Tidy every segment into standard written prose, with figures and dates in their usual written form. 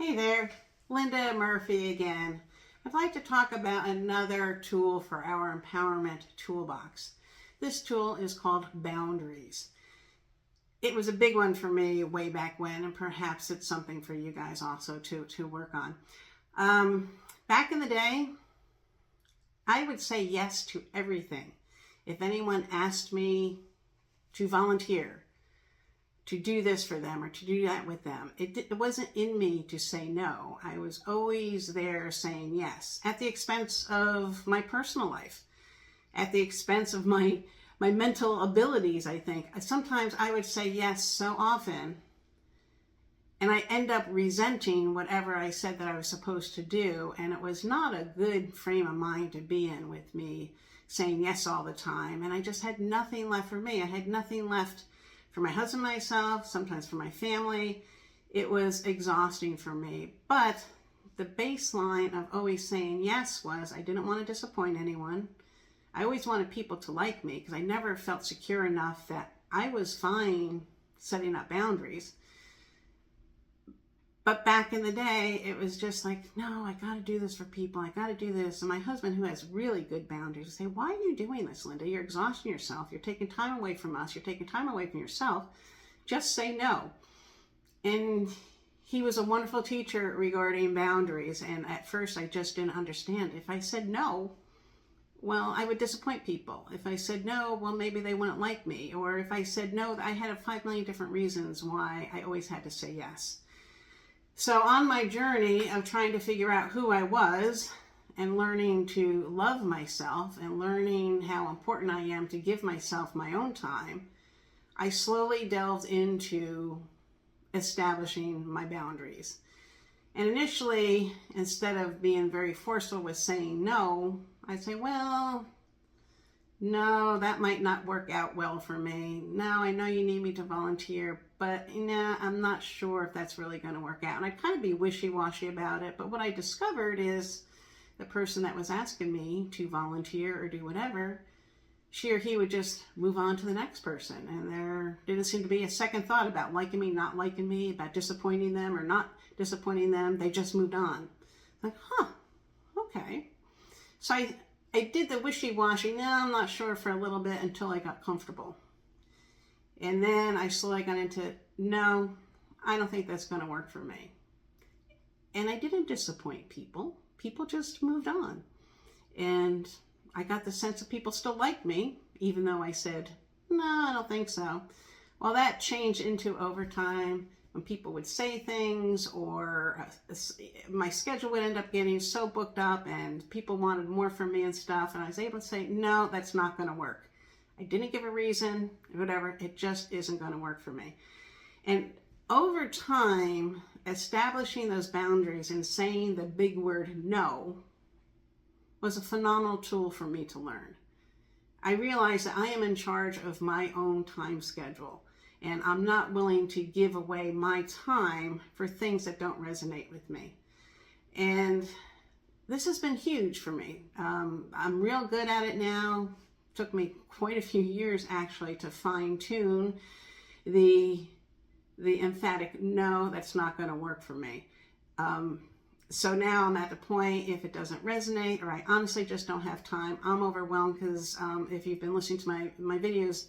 Hey there, Linda Murphy again. I'd like to talk about another tool for our empowerment toolbox. This tool is called boundaries. It was a big one for me way back when, and perhaps it's something for you guys also to work on. Back in the day, I would say yes to everything. If anyone asked me to volunteer, to do this for them or to do that with them, it wasn't in me to say no. I was always there saying yes, at the expense of my personal life, at the expense of my mental abilities, I think. Sometimes I would say yes so often, and I end up resenting whatever I said that I was supposed to do, and it was not a good frame of mind to be in with me saying yes all the time, and I just had nothing left for me. I had nothing left for my husband, myself, sometimes for my family. It was exhausting for me. But the baseline of always saying yes was I didn't want to disappoint anyone. I always wanted people to like me because I never felt secure enough that I was fine setting up boundaries. But back in the day, it was just like, no, I got to do this for people. I got to do this. And my husband, who has really good boundaries, would say, why are you doing this, Linda? You're exhausting yourself. You're taking time away from us. You're taking time away from yourself. Just say no. And he was a wonderful teacher regarding boundaries. And at first, I just didn't understand. If I said no, well, I would disappoint people. If I said no, well, maybe they wouldn't like me. Or if I said no, I had 5 million different reasons why I always had to say yes. So on my journey of trying to figure out who I was and learning to love myself and learning how important I am to give myself my own time, I slowly delved into establishing my boundaries. And initially, instead of being very forceful with saying no, I'd say, well, no, that might not work out well for me. No, I know you need me to volunteer, but I'm not sure if that's really going to work out. And I'd kind of be wishy-washy about it. But what I discovered is the person that was asking me to volunteer or do whatever, she or he would just move on to the next person. And there didn't seem to be a second thought about liking me, not liking me, about disappointing them or not disappointing them. They just moved on. Like, okay. So I did the wishy-washy, no, I'm not sure, for a little bit until I got comfortable. And then I slowly got into, no, I don't think that's going to work for me. And I didn't disappoint people. People just moved on. And I got the sense that people still liked me, even though I said, no, I don't think so. Well, that changed into overtime when people would say things, or my schedule would end up getting so booked up and people wanted more from me and stuff, and I was able to say, no, that's not going to work. I didn't give a reason, whatever, it just isn't going to work for me. And over time, establishing those boundaries and saying the big word no was a phenomenal tool for me to learn. I realized that I am in charge of my own time schedule. And I'm not willing to give away my time for things that don't resonate with me. And this has been huge for me. I'm real good at it now. It took me quite a few years, actually, to fine-tune the emphatic, no, that's not going to work for me. So now I'm at the point, if it doesn't resonate, or I honestly just don't have time, I'm overwhelmed, because if you've been listening to my videos,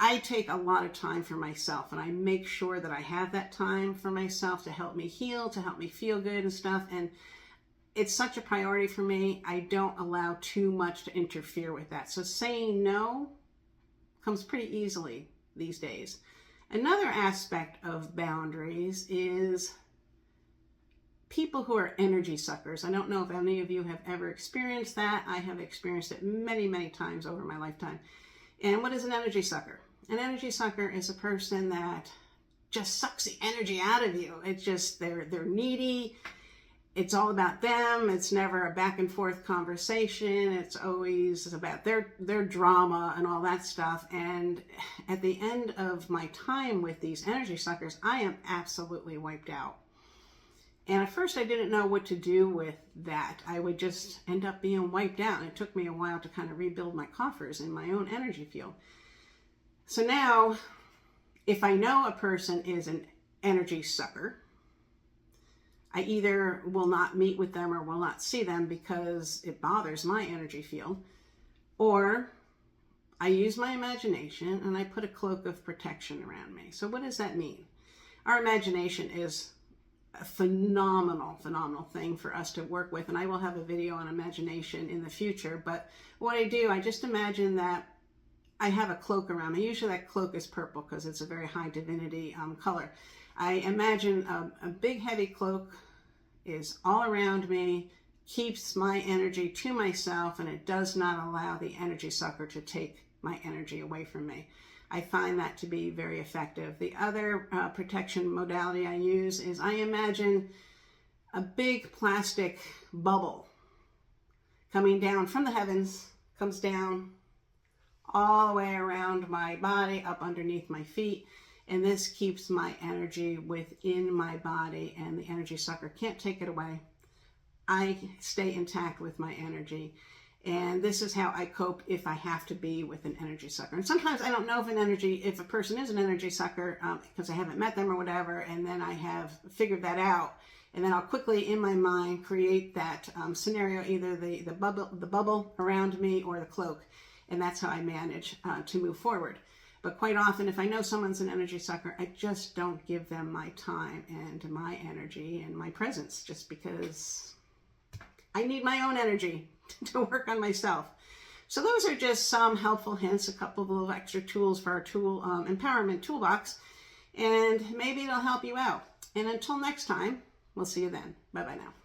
I take a lot of time for myself, and I make sure that I have that time for myself to help me heal, to help me feel good and stuff. And it's such a priority for me. I don't allow too much to interfere with that. So saying no comes pretty easily these days. Another aspect of boundaries is people who are energy suckers. I don't know if any of you have ever experienced that. I have experienced it many, many times over my lifetime. And what is an energy sucker? An energy sucker is a person that just sucks the energy out of you. It's just, they're needy. It's all about them. It's never a back and forth conversation. It's always about their drama and all that stuff. And at the end of my time with these energy suckers, I am absolutely wiped out. And at first I didn't know what to do with that. I would just end up being wiped out. And it took me a while to kind of rebuild my coffers in my own energy field. So now, if I know a person is an energy sucker, I either will not meet with them or will not see them because it bothers my energy field, or I use my imagination and I put a cloak of protection around me. So what does that mean? Our imagination is a phenomenal thing for us to work with, and I will have a video on imagination in the future. But what I do, I just imagine that I have a cloak around me. Usually that cloak is purple because it's a very high divinity color. I imagine a big heavy cloak is all around me, keeps my energy to myself, and it does not allow the energy sucker to take my energy away from me. I find that to be very effective. The other protection modality I use is I imagine a big plastic bubble coming down from the heavens, comes down all the way around my body, up underneath my feet, and this keeps my energy within my body, and the energy sucker can't take it away. I stay intact with my energy, and this is how I cope if I have to be with an energy sucker. And sometimes I don't know if a person is an energy sucker because I haven't met them or whatever, and then I have figured that out, and then I'll quickly in my mind create that scenario, either the bubble around me or the cloak, and that's how I manage to move forward. But quite often, if I know someone's an energy sucker, I just don't give them my time and my energy and my presence, just because I need my own energy to work on myself. So those are just some helpful hints, a couple of little extra tools for our tool empowerment toolbox, and maybe it'll help you out. And until next time, we'll see you then. Bye-bye now.